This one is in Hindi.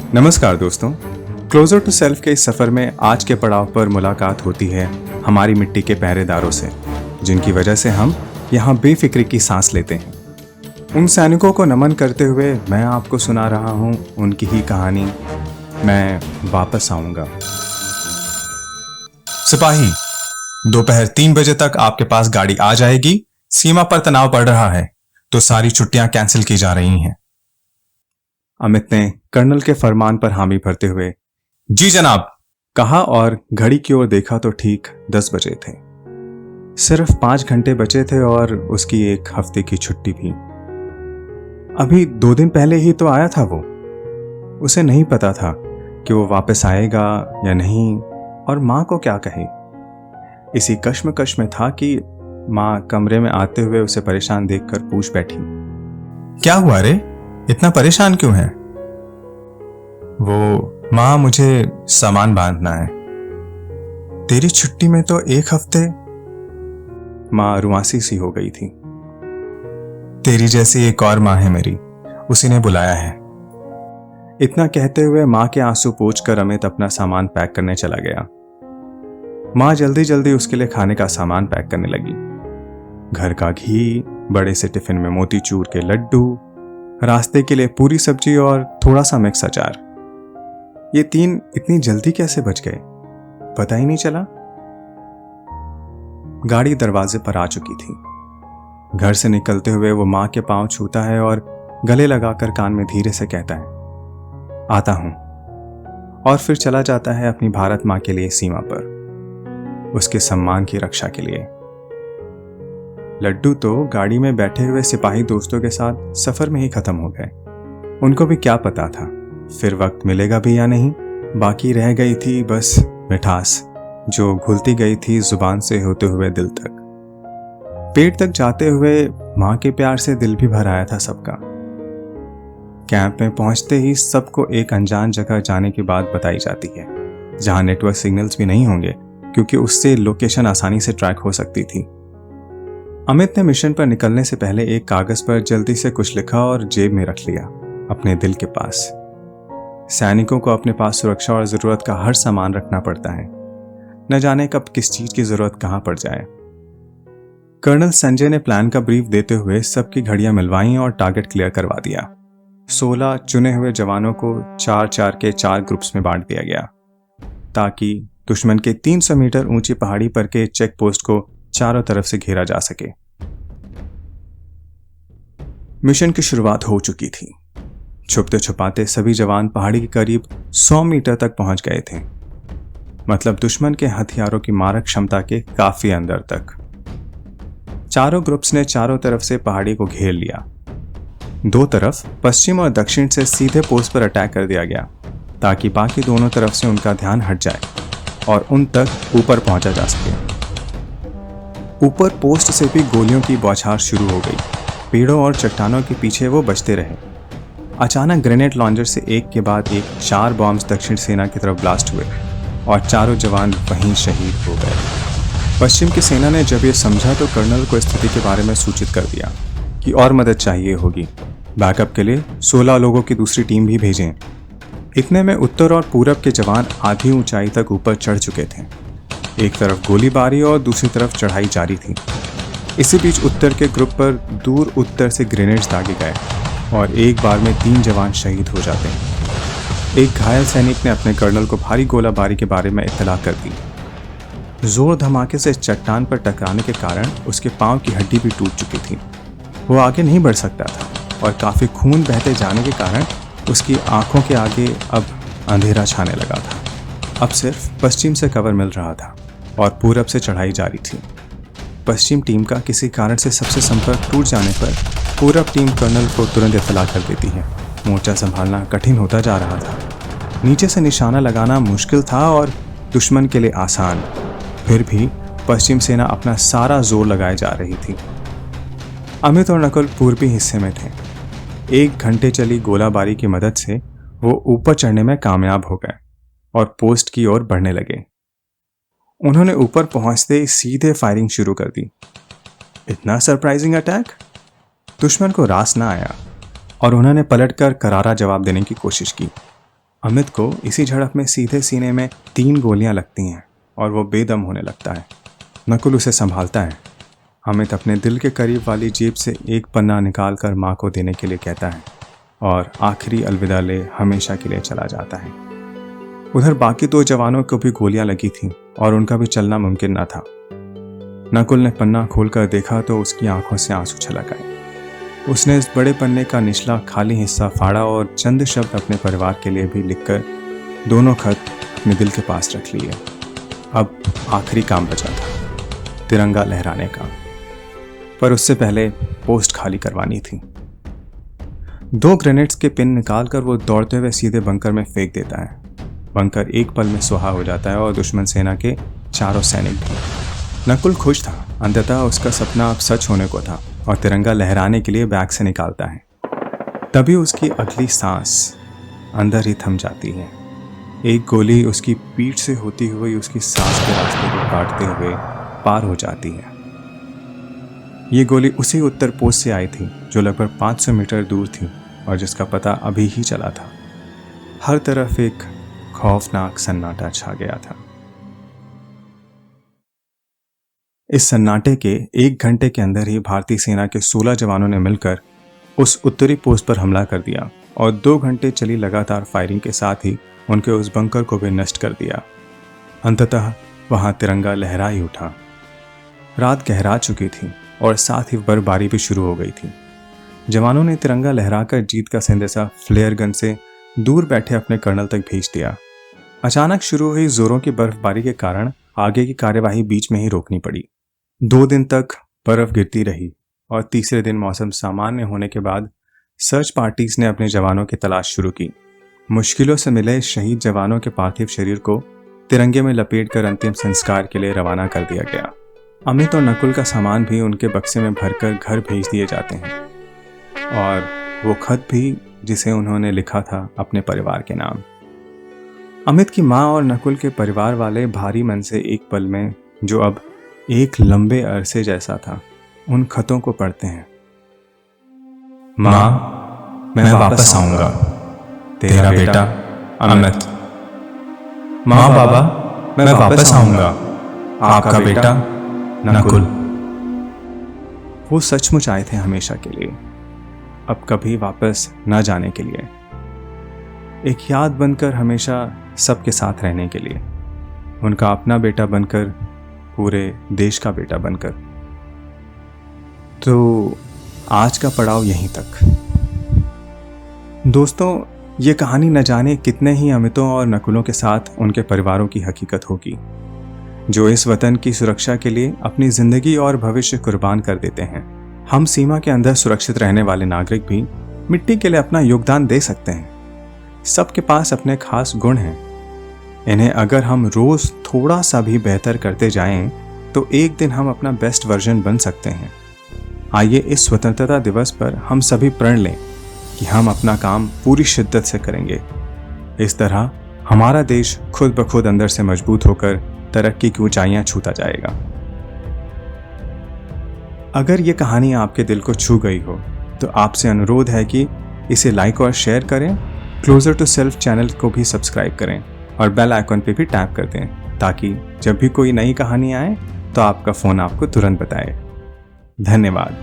नमस्कार दोस्तों, क्लोजर टू सेल्फ के इस सफ़र में आज के पड़ाव पर मुलाकात होती है हमारी मिट्टी के पहरेदारों से, जिनकी वजह से हम यहाँ बेफिक्री की सांस लेते हैं। उन सैनिकों को नमन करते हुए मैं आपको सुना रहा हूँ उनकी ही कहानी, मैं वापस आऊँगा। सिपाही, दोपहर 3 बजे तक आपके पास गाड़ी आ जाएगी। सीमा पर तनाव बढ़ रहा है तो सारी छुट्टियां कैंसिल की जा रही हैं। अमित ने कर्नल के फरमान पर हामी भरते हुए जी जनाब कहा और घड़ी की ओर देखा तो ठीक 10 बजे थे। सिर्फ 5 घंटे बचे थे और उसकी 1 हफ्ते की छुट्टी भी। अभी 2 दिन पहले ही तो आया था वो। उसे नहीं पता था कि वो वापस आएगा या नहीं और माँ को क्या कहे। इसी कश्मकश में था कि माँ कमरे में आते हुए उसे परेशान देखकर पूछ बैठी, क्या हुआ रे, इतना परेशान क्यों है? वो माँ, मुझे सामान बांधना है। तेरी छुट्टी में तो 1 हफ्ते। माँ रुआसी सी हो गई थी। तेरी जैसी एक और माँ है मेरी, उसी ने बुलाया है। इतना कहते हुए माँ के आंसू पोंछकर अमित अपना सामान पैक करने चला गया। माँ जल्दी जल्दी उसके लिए खाने का सामान पैक करने लगी। घर का घी, बड़े से टिफिन में मोतीचूर के लड्डू, रास्ते के लिए पूरी सब्जी और थोड़ा सा मिक्स अचार। ये 3 इतनी जल्दी कैसे बच गए, पता ही नहीं चला। गाड़ी दरवाजे पर आ चुकी थी। घर से निकलते हुए वो माँ के पांव छूता है और गले लगाकर कान में धीरे से कहता है, आता हूं, और फिर चला जाता है अपनी भारत माँ के लिए सीमा पर, उसके सम्मान की रक्षा के लिए। लड्डू तो गाड़ी में बैठे हुए सिपाही दोस्तों के साथ सफर में ही खत्म हो गए। उनको भी क्या पता था फिर वक्त मिलेगा भी या नहीं। बाकी रह गई थी बस मिठास, जो घुलती गई थी जुबान से होते हुए दिल तक। पेट तक जाते हुए माँ के प्यार से दिल भी भर आया था सबका। कैंप में पहुंचते ही सबको एक अनजान जगह जाने की बात बताई जाती है, जहां नेटवर्क सिग्नल्स भी नहीं होंगे, क्योंकि उससे लोकेशन आसानी से ट्रैक हो सकती थी। अमित ने मिशन पर निकलने से पहले एक कागज पर जल्दी से कुछ लिखा और जेब में रख लिया, अपने दिल के पास। सैनिकों को अपने पास सुरक्षा और जरूरत का हर सामान रखना पड़ता है, न जाने कब किस चीज की जरूरत कहां पड़ जाए। कर्नल संजय ने प्लान का ब्रीफ देते हुए सबकी घड़ियां मिलवाई और टारगेट क्लियर करवा दिया। 16 चुने हुए जवानों को 4-4 के 4 ग्रुप्स में बांट दिया गया, ताकि दुश्मन के 300 मीटर ऊंची पहाड़ी पर के चेक पोस्ट को चारों तरफ से घेरा जा सके। मिशन की शुरुआत हो चुकी थी। छुपते छुपाते सभी जवान पहाड़ी के करीब 100 मीटर तक पहुंच गए थे, मतलब दुश्मन के हथियारों की मारक क्षमता के काफी अंदर तक। चारों ग्रुप्स ने चारों तरफ से पहाड़ी को घेर लिया। 2 तरफ पश्चिम और दक्षिण से सीधे पोस्ट पर अटैक कर दिया गया, ताकि बाकी दोनों तरफ से उनका ध्यान हट जाए और उन तक ऊपर पहुंचा जा सके। ऊपर पोस्ट से भी गोलियों की बौछार शुरू हो गई। पेड़ों और चट्टानों के पीछे वो बचते रहे। अचानक ग्रेनेड लॉन्चर से एक के बाद एक 4 बॉम्ब्स दक्षिण सेना की तरफ ब्लास्ट हुए और चारों जवान वहीं शहीद हो गए। पश्चिम की सेना ने जब ये समझा तो कर्नल को स्थिति के बारे में सूचित कर दिया कि और मदद चाहिए होगी। बैकअप के लिए 16 लोगों की दूसरी टीम भी भेजें। इतने में उत्तर और पूरब के जवान आधी ऊंचाई तक ऊपर चढ़ चुके थे। एक तरफ गोलीबारी और दूसरी तरफ चढ़ाई जारी थी। इसी बीच उत्तर के ग्रुप पर दूर उत्तर से ग्रेनेड्स दागे गए और एक बार में 3 जवान शहीद हो जाते हैं। एक घायल सैनिक ने अपने कर्नल को भारी गोलाबारी के बारे में इत्तला कर दी। जोर धमाके से चट्टान पर टकराने के कारण उसके पांव की हड्डी भी टूट चुकी थी। वो आगे नहीं बढ़ सकता था और काफ़ी खून बहते जाने के कारण उसकी आंखों के आगे अब अंधेरा छाने लगा था। अब सिर्फ पश्चिम से कवर मिल रहा था और पूरब से चढ़ाई जारी थी। पश्चिम टीम का किसी कारण से सबसे संपर्क टूट जाने पर पूरब टीम कर्नल को तुरंत इत्तला कर देती है। मोर्चा संभालना कठिन होता जा रहा था। नीचे से निशाना लगाना मुश्किल था और दुश्मन के लिए आसान। फिर भी पश्चिम सेना अपना सारा जोर लगाए जा रही थी। अमित और नकुल पूर्वी हिस्से में थे। 1 घंटे चली गोलाबारी की मदद से वो ऊपर चढ़ने में कामयाब हो गए और पोस्ट की ओर बढ़ने लगे। उन्होंने ऊपर पहुंचते ही सीधे फायरिंग शुरू कर दी। इतना सरप्राइजिंग अटैक, दुश्मन को रास ना आया और उन्होंने पलटकर करारा जवाब देने की कोशिश की। अमित को इसी झड़प में सीधे सीने में 3 गोलियां लगती हैं और वो बेदम होने लगता है। नकुल उसे संभालता है। अमित अपने दिल के करीब वाली जेब से एक पन्ना निकाल कर माँ को देने के लिए कहता है और आखिरी अलविदा ले हमेशा के लिए चला जाता है। उधर बाकी 2 जवानों को भी गोलियां लगी थीं और उनका भी चलना मुमकिन न था। नकुल ने पन्ना खोलकर देखा तो उसकी आंखों से आंसू छलक आए। उसने इस बड़े पन्ने का निचला खाली हिस्सा फाड़ा और चंद शब्द अपने परिवार के लिए भी लिखकर दोनों खत अपने दिल के पास रख लिए। अब आखिरी काम बचा था, तिरंगा लहराने का, पर उससे पहले पोस्ट खाली करवानी थी। 2 ग्रेनेड्स के पिन निकालकर वो दौड़ते हुए सीधे बंकर में फेंक देता है। बंकर एक पल में सुहा हो जाता है और दुश्मन सेना के चारों सैनिक भी। नकुल खुश था, अंततः उसका सपना अब सच होने को था और तिरंगा लहराने के लिए बैग से निकालता है। तभी उसकी अगली सांस अंदर ही थम जाती है। एक गोली उसकी पीठ से होती हुई उसकी सांस के रास्ते को काटते हुए पार हो जाती है। ये गोली उसी उत्तर पोस्ट से आई थी जो लगभग 500 मीटर दूर थी और जिसका पता अभी ही चला था। हर तरफ एक खौफनाक सन्नाटा छा गया था। इस सन्नाटे के 1 घंटे के अंदर ही भारतीय सेना के 16 जवानों ने मिलकर उस उत्तरी पोस्ट पर हमला कर दिया और 2 घंटे चली लगातार फायरिंग के साथ ही उनके उस बंकर को भी नष्ट कर दिया। अंततः वहां तिरंगा लहरा ही उठा। रात गहरा चुकी थी और साथ ही बर्फबारी भी शुरू हो गई थी। जवानों ने तिरंगा लहराकर जीत का संदेशा फ्लेयर गन से दूर बैठे अपने कर्नल तक भेज दिया। अचानक शुरू हुई जोरों की बर्फबारी के कारण आगे की कार्यवाही बीच में ही रोकनी पड़ी। 2 दिन तक बर्फ गिरती रही और तीसरे दिन मौसम सामान्य होने के बाद सर्च पार्टीज ने अपने जवानों की तलाश शुरू की। मुश्किलों से मिले शहीद जवानों के पार्थिव शरीर को तिरंगे में लपेटकर अंतिम संस्कार के लिए रवाना कर दिया गया। अमित और नकुल का सामान भी उनके बक्से में भरकर घर भेज दिए जाते हैं और वो खत भी जिसे उन्होंने लिखा था अपने परिवार के नाम। अमित की माँ और नकुल के परिवार वाले भारी मन से एक पल में, जो अब एक लंबे अरसे जैसा था, उन खतों को पढ़ते हैं। माँ, मैं वापस आऊंगा, तेरा बेटा अमित। माँ बाबा, मैं वापस आऊंगा, आपका बेटा नकुल। वो सचमुच आए थे हमेशा के लिए, अब कभी वापस न जाने के लिए, एक याद बनकर हमेशा सबके साथ रहने के लिए, उनका अपना बेटा बनकर, पूरे देश का बेटा बनकर। तो आज का पड़ाव यहीं तक। दोस्तों, ये कहानी न जाने कितने ही अमितों और नकुलों के साथ उनके परिवारों की हकीकत होगी, जो इस वतन की सुरक्षा के लिए अपनी जिंदगी और भविष्य कुर्बान कर देते हैं। हम सीमा के अंदर सुरक्षित रहने वाले नागरिक भी मिट्टी के लिए अपना योगदान दे सकते हैं। सबके पास अपने खास गुण हैं। इन्हें अगर हम रोज थोड़ा सा भी बेहतर करते जाएं, तो एक दिन हम अपना बेस्ट वर्जन बन सकते हैं। आइए इस स्वतंत्रता दिवस पर हम सभी प्रण लें कि हम अपना काम पूरी शिद्दत से करेंगे। इस तरह हमारा देश खुद ब खुद अंदर से मजबूत होकर तरक्की की ऊंचाइयां छूता जाएगा। अगर ये कहानी आपके दिल को छू गई हो तो आपसे अनुरोध है कि इसे लाइक और शेयर करें, क्लोजर टू सेल्फ चैनल को भी सब्सक्राइब करें और बेल आइकन पे भी टैप कर दें, ताकि जब भी कोई नई कहानी आए तो आपका फ़ोन आपको तुरंत बताए। धन्यवाद।